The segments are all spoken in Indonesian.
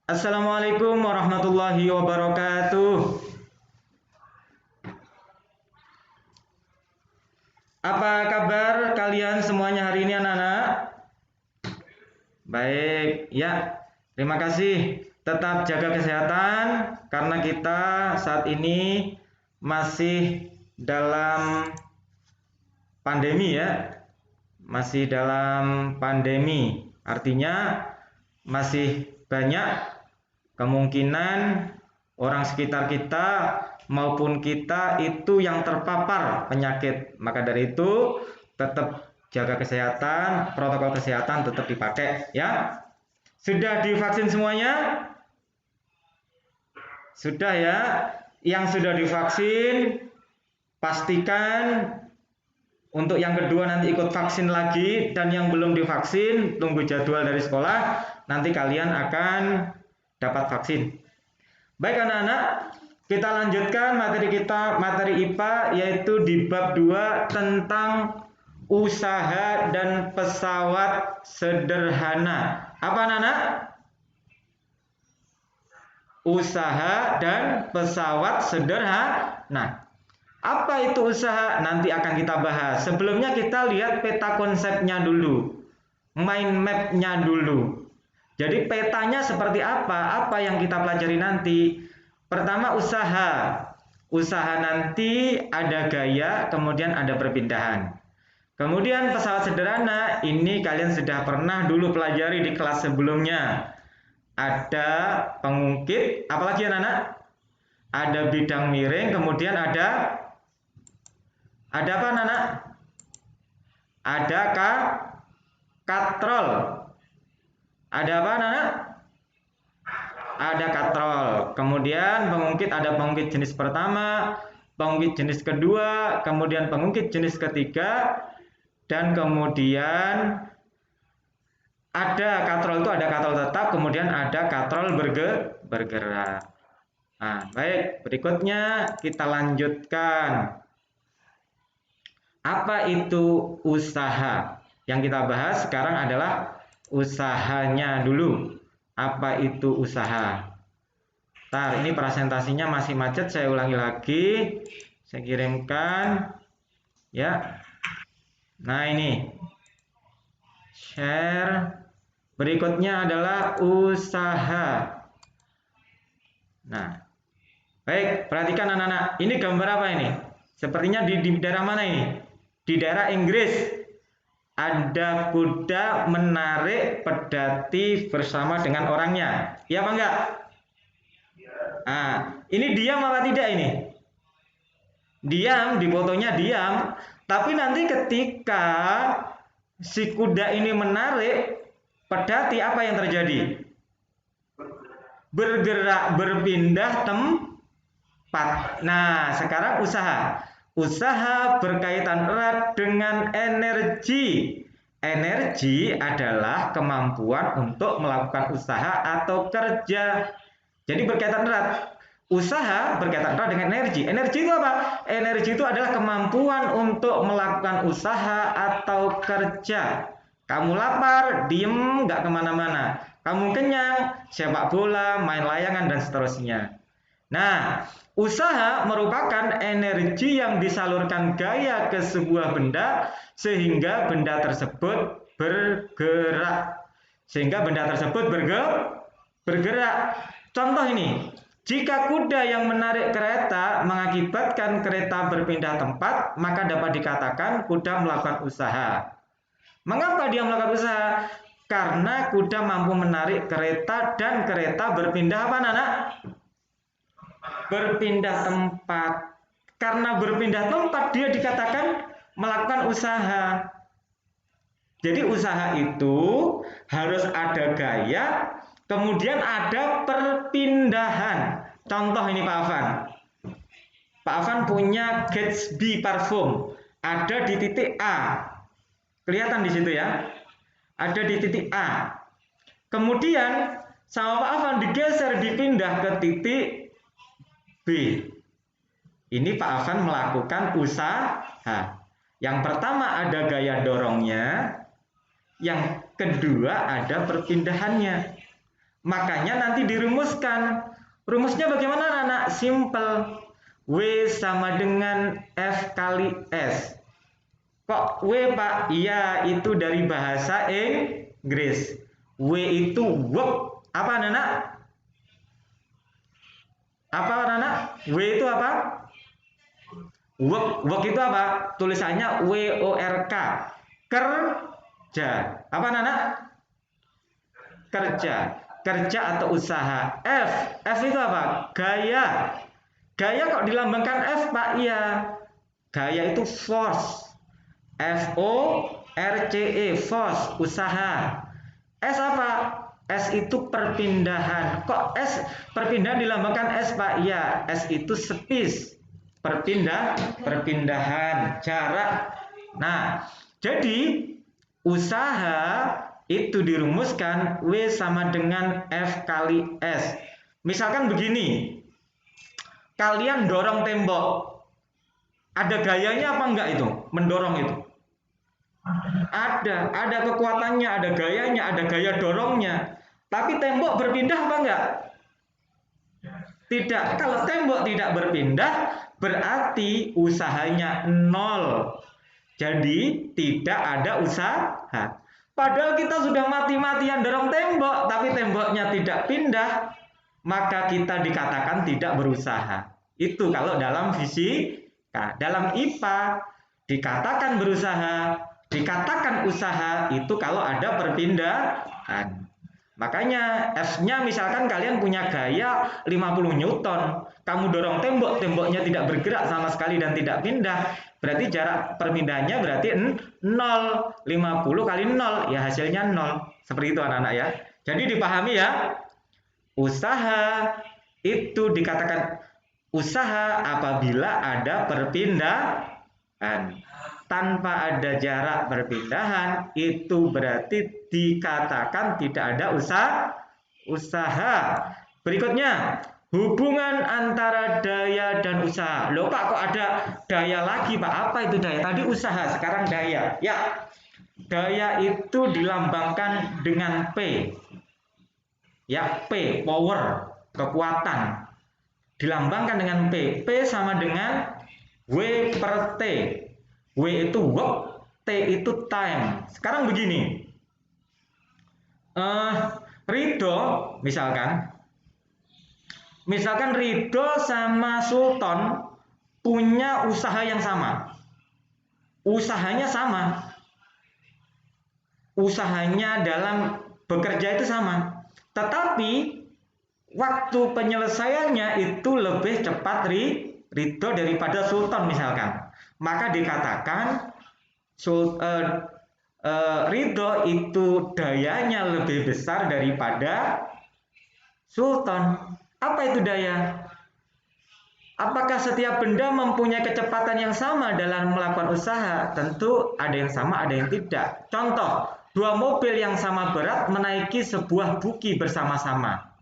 Assalamualaikum warahmatullahi wabarakatuh. Apa kabar kalian semuanya hari ini anak-anak? Baik, ya. Terima kasih. Tetap jaga kesehatan karena kita saat ini masih dalam pandemi ya. Masih dalam pandemi. Artinya masih banyak kemungkinan orang sekitar kita maupun kita itu yang terpapar penyakit. Maka dari itu tetap jaga kesehatan, protokol kesehatan tetap dipakai ya. Sudah divaksin semuanya? Sudah ya. Yang sudah divaksin pastikan untuk yang kedua nanti ikut vaksin lagi, dan yang belum divaksin tunggu jadwal dari sekolah, nanti kalian akan dapat vaksin. Baik anak-anak, kita lanjutkan materi kita, materi IPA, yaitu di bab 2 tentang usaha dan pesawat sederhana. Apa anak-anak? Usaha dan pesawat sederhana. Apa itu usaha? Nanti akan kita bahas. Sebelumnya kita lihat peta konsepnya dulu. Mind map-nya dulu. Jadi petanya seperti apa? Apa yang kita pelajari nanti? Pertama usaha. Usaha nanti ada gaya, kemudian ada perpindahan. Kemudian pesawat sederhana, ini kalian sudah pernah dulu pelajari di kelas sebelumnya. Ada pengungkit, apalagi anak-anak? Ada bidang miring, kemudian ada apa anak-anak? Ada katrol. Ada apa anak-anak? Ada katrol. Kemudian pengungkit, ada pengungkit jenis pertama, pengungkit jenis kedua, kemudian pengungkit jenis ketiga, dan kemudian ada katrol itu ada katrol tetap, kemudian ada katrol bergerak. Nah, baik, berikutnya kita lanjutkan. Apa itu usaha? Yang kita bahas sekarang adalah usahanya dulu. Apa itu usaha? Ntar ini presentasinya masih macet, saya ulangi lagi. Saya kirimkan. Ya. Nah ini. Share. Berikutnya adalah usaha. Nah. Baik, perhatikan anak-anak. Ini gambar apa ini? Sepertinya di daerah mana ini? Di daerah Inggris. Ada kuda menarik pedati bersama dengan orangnya. Iya apa enggak? Nah, ini diam apa tidak ini? Diam, di fotonya diam. Tapi nanti ketika si kuda ini menarik pedati, apa yang terjadi? Bergerak, berpindah tempat. Nah, sekarang usaha. Usaha berkaitan erat dengan energi. Energi adalah kemampuan untuk melakukan usaha atau kerja. Jadi berkaitan erat. Usaha berkaitan erat dengan energi. Energi itu apa? Energi itu adalah kemampuan untuk melakukan usaha atau kerja. Kamu lapar, diem, nggak kemana-mana. Kamu kenyang, sepak bola, main layangan, dan seterusnya. Nah, usaha merupakan energi yang disalurkan gaya ke sebuah benda sehingga benda tersebut bergerak. Bergerak. Contoh ini, jika kuda yang menarik kereta mengakibatkan kereta berpindah tempat, maka dapat dikatakan kuda melakukan usaha. Mengapa dia melakukan usaha? Karena kuda mampu menarik kereta dan kereta berpindah apa anak-anak? Berpindah tempat. Karena berpindah tempat dia dikatakan melakukan usaha. Jadi usaha itu harus ada gaya, kemudian ada perpindahan. Contoh ini Pak Afan. Pak Afan punya Gatsby parfum. Ada di titik A. Kelihatan di situ ya. Ada di titik A. Kemudian sama Pak Afan digeser, dipindah ke titik B. Ini Pak Afan melakukan usaha. Yang pertama ada gaya dorongnya, yang kedua ada perpindahannya. Makanya nanti dirumuskan. Rumusnya bagaimana anak? Simple. W sama dengan F kali S. Kok W Pak? Iya, itu dari bahasa Inggris. W itu work. Apa anak? Apa anak? W itu apa? Work. Work itu apa? Tulisannya WORK. Kerja. Apa anak? Kerja. Kerja atau usaha. F. F itu apa? Gaya. Gaya kok dilambangkan F Pak? Iya. Gaya itu force. FORCE, force, usaha. S apa? S itu perpindahan. Kok S perpindahan dilambangkan S Pak? Ya, S itu space. Perpindahan, jarak. Nah, jadi usaha itu dirumuskan W sama dengan F kali S. Misalkan begini, kalian dorong tembok. Ada gayanya apa enggak itu? Mendorong itu? Ada kekuatannya, ada gayanya, ada gaya dorongnya. Tapi tembok berpindah apa enggak? Tidak. Kalau tembok tidak berpindah, berarti usahanya nol. Jadi tidak ada usaha. Padahal kita sudah mati-matian dorong tembok, tapi temboknya tidak pindah, maka kita dikatakan tidak berusaha. Itu kalau dalam fisika. Dalam IPA dikatakan berusaha, dikatakan usaha itu kalau ada perpindahan. Makanya F-nya misalkan kalian punya gaya 50 Newton, kamu dorong tembok, temboknya tidak bergerak sama sekali dan tidak pindah, berarti jarak perpindahannya berarti 0, 50 kali 0, ya hasilnya 0. Seperti itu anak-anak ya. Jadi dipahami ya, usaha itu dikatakan usaha apabila ada perpindahan. Tanpa ada jarak perpindahan, itu berarti dikatakan tidak ada usaha. Berikutnya, hubungan antara daya dan usaha. Loh Pak, kok ada daya lagi Pak? Apa itu daya? Tadi usaha, sekarang daya. Ya, daya itu dilambangkan dengan P. Ya, P, power, kekuatan. Dilambangkan dengan P. P sama dengan W per T. W itu work, T itu time. Sekarang begini, Ridho misalkan Ridho sama Sultan punya usaha yang sama. Usahanya sama. Usahanya dalam bekerja itu sama. Tetapi waktu penyelesaiannya itu lebih cepat Ridho daripada Sultan misalkan. Maka dikatakan Ridho itu dayanya lebih besar daripada Sultan. Apa itu daya? Apakah setiap benda mempunyai kecepatan yang sama dalam melakukan usaha? Tentu ada yang sama, ada yang tidak. Contoh, dua mobil yang sama berat menaiki sebuah bukit bersama-sama.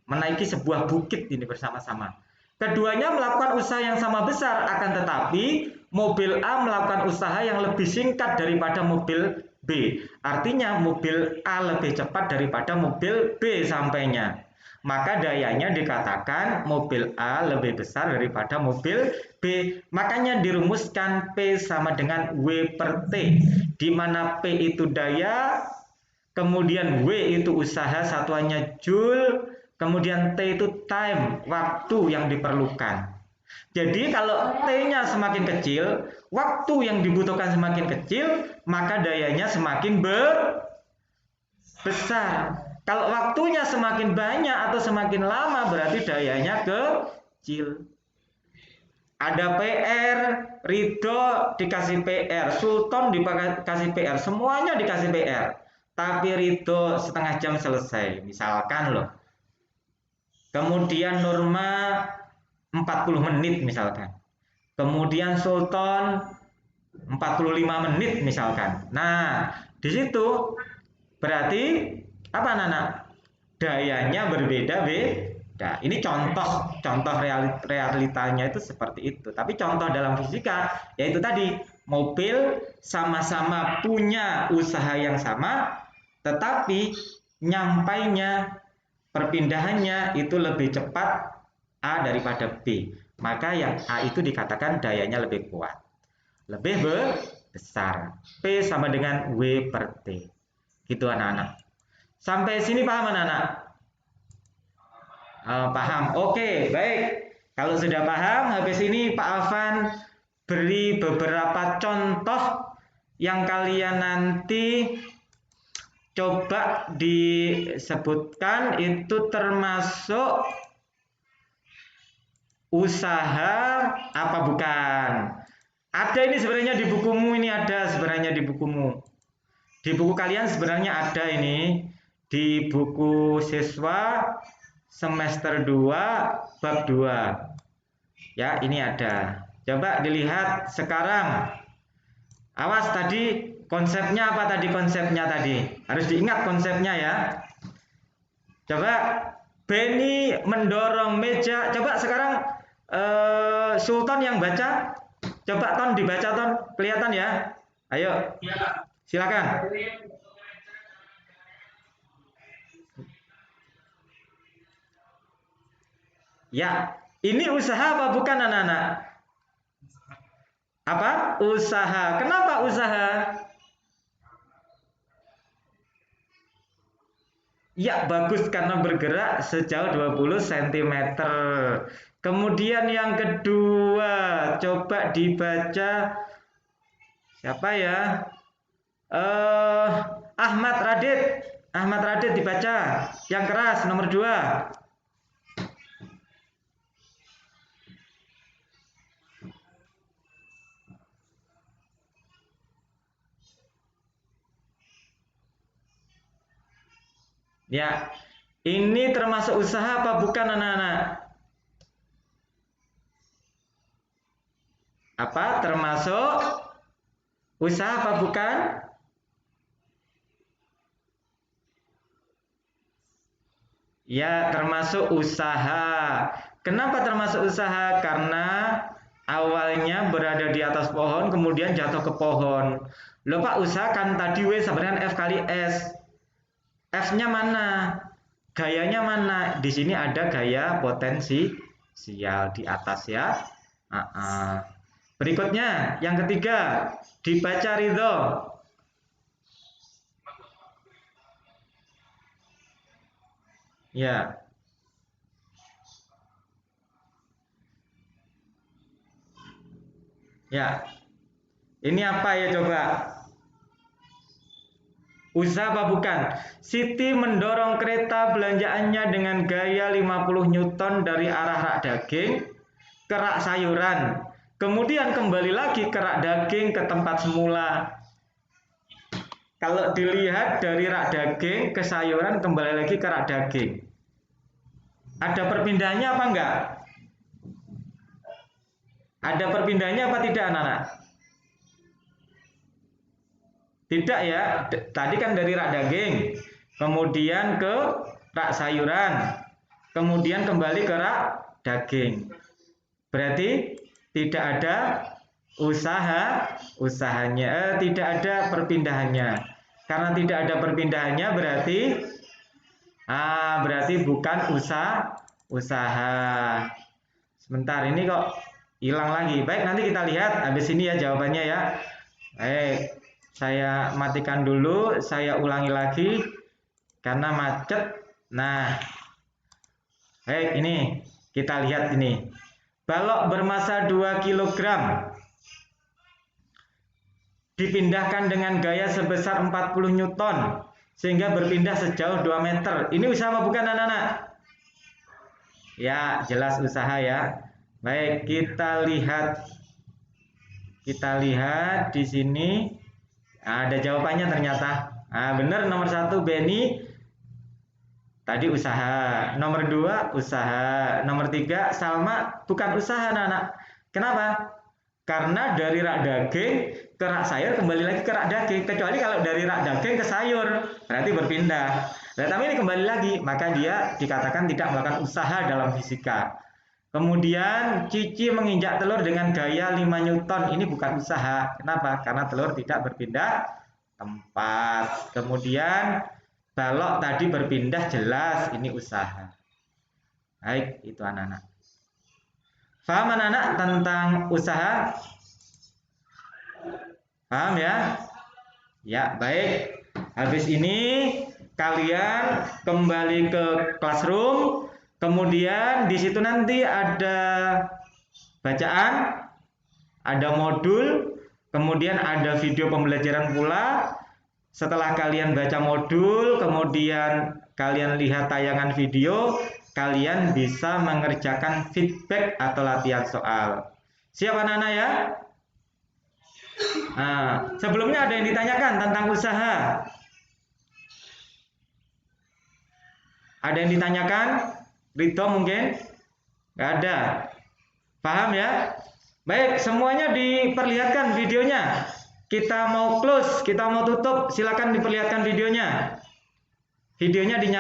Menaiki sebuah bukit ini bersama-sama. Keduanya melakukan usaha yang sama besar, akan tetapi mobil A melakukan usaha yang lebih singkat daripada mobil B. Artinya mobil A lebih cepat daripada mobil B sampainya. Maka dayanya dikatakan mobil A lebih besar daripada mobil B. Makanya dirumuskan P sama dengan W per T, di mana P itu daya, kemudian W itu usaha, satuannya joule, kemudian T itu time, waktu yang diperlukan. Jadi kalau T-nya semakin kecil, waktu yang dibutuhkan semakin kecil, maka dayanya semakin besar. Kalau waktunya semakin banyak atau semakin lama, berarti dayanya kecil. Ada PR, Ridho dikasih PR, Sultan dikasih PR, semuanya dikasih PR. Tapi Ridho setengah jam selesai, misalkan loh. Kemudian Nurma 40 menit misalkan. Kemudian Sultan 45 menit misalkan. Nah, di situ berarti apa Nana? Dayanya berbeda-beda. Ini contoh realitanya itu seperti itu. Tapi contoh dalam fisika yaitu tadi mobil sama-sama punya usaha yang sama, tetapi nyampainya perpindahannya itu lebih cepat A daripada B. Maka yang A itu dikatakan dayanya lebih kuat. Lebih besar. P sama dengan W per T. Gitu anak-anak. Sampai sini paham anak-anak? Paham. Oke, baik. Kalau sudah paham, habis ini Pak Alvan beri beberapa contoh yang kalian nanti coba disebutkan itu termasuk usaha apa bukan. Ada ini sebenarnya di bukumu, ini ada sebenarnya di bukumu. Di buku kalian sebenarnya ada ini. Di buku siswa semester 2 bab 2. Ya, ini ada. Coba dilihat sekarang. Awas tadi konsepnya apa tadi konsepnya tadi? Harus diingat konsepnya ya. Coba Benny mendorong meja. Coba sekarang Sultan yang baca. Coba Ton dibaca Ton, kelihatan ya? Ayo. Silakan. Ya, ini usaha apa bukan anak-anak? Apa? Usaha. Kenapa usaha? Ya, bagus karena bergerak sejauh 20 cm. Kemudian yang kedua, coba dibaca siapa ya? Ahmad Radit. Ahmad Radit dibaca. Yang keras nomor 2. Ya, ini termasuk usaha apa bukan anak-anak? Apa termasuk usaha apa bukan? Ya, termasuk usaha. Kenapa termasuk usaha? Karena awalnya berada di atas pohon, kemudian jatuh ke pohon. Loh Pak, usaha kan tadi W sama dengan F kali S. F-nya mana? Gayanya mana? Di sini ada gaya potensial di atas ya. Berikutnya, yang ketiga, dibaca Ridho. Ya. Ya. Ini apa ya coba? Usaha apa bukan? Siti mendorong kereta belanjaannya dengan gaya 50 Newton dari arah rak daging ke rak sayuran. Kemudian kembali lagi ke rak daging ke tempat semula. Kalau dilihat dari rak daging ke sayuran kembali lagi ke rak daging. Ada perpindahannya apa enggak? Ada perpindahannya apa tidak anak-anak? Tidak ya, tadi kan dari rak daging, kemudian ke rak sayuran, kemudian kembali ke rak daging. Berarti tidak ada usahanya, tidak ada perpindahannya. Karena tidak ada perpindahannya berarti bukan usaha. Sebentar, ini kok hilang lagi. Baik, nanti kita lihat habis ini ya jawabannya ya. Baik. Saya matikan dulu, saya ulangi lagi karena macet. Nah, baik ini kita lihat ini. Balok bermasa 2 kg dipindahkan dengan gaya sebesar 40 Newton sehingga berpindah sejauh 2 meter. Ini usaha apa bukan anak-anak? Ya, jelas usaha ya. Baik, kita lihat di sini. Ada jawabannya ternyata. Benar nomor 1 Benny tadi usaha. Nomor 2 usaha. Nomor 3 Salma bukan usaha anak-anak. Kenapa? Karena dari rak daging ke rak sayur kembali lagi ke rak daging. Kecuali kalau dari rak daging ke sayur berarti berpindah. Nah, tapi ini kembali lagi, maka dia dikatakan tidak melakukan usaha dalam fisika. Kemudian Cici menginjak telur dengan gaya 5 Newton. Ini bukan usaha. Kenapa? Karena telur tidak berpindah tempat. Kemudian balok tadi berpindah, jelas ini usaha. Baik, itu anak-anak. Paham anak-anak tentang usaha? Paham ya? Ya, baik. Habis ini kalian kembali ke classroom. Kemudian di situ nanti ada bacaan, ada modul, kemudian ada video pembelajaran pula. Setelah kalian baca modul, kemudian kalian lihat tayangan video, kalian bisa mengerjakan feedback atau latihan soal. Siap anak-anak ya? Nah, sebelumnya ada yang ditanyakan tentang usaha? Ada yang ditanyakan? Rito mungkin? Nggak ada. Paham ya? Baik, semuanya diperlihatkan videonya. Kita mau close, kita mau tutup, silakan diperlihatkan videonya. Videonya dinyalakan.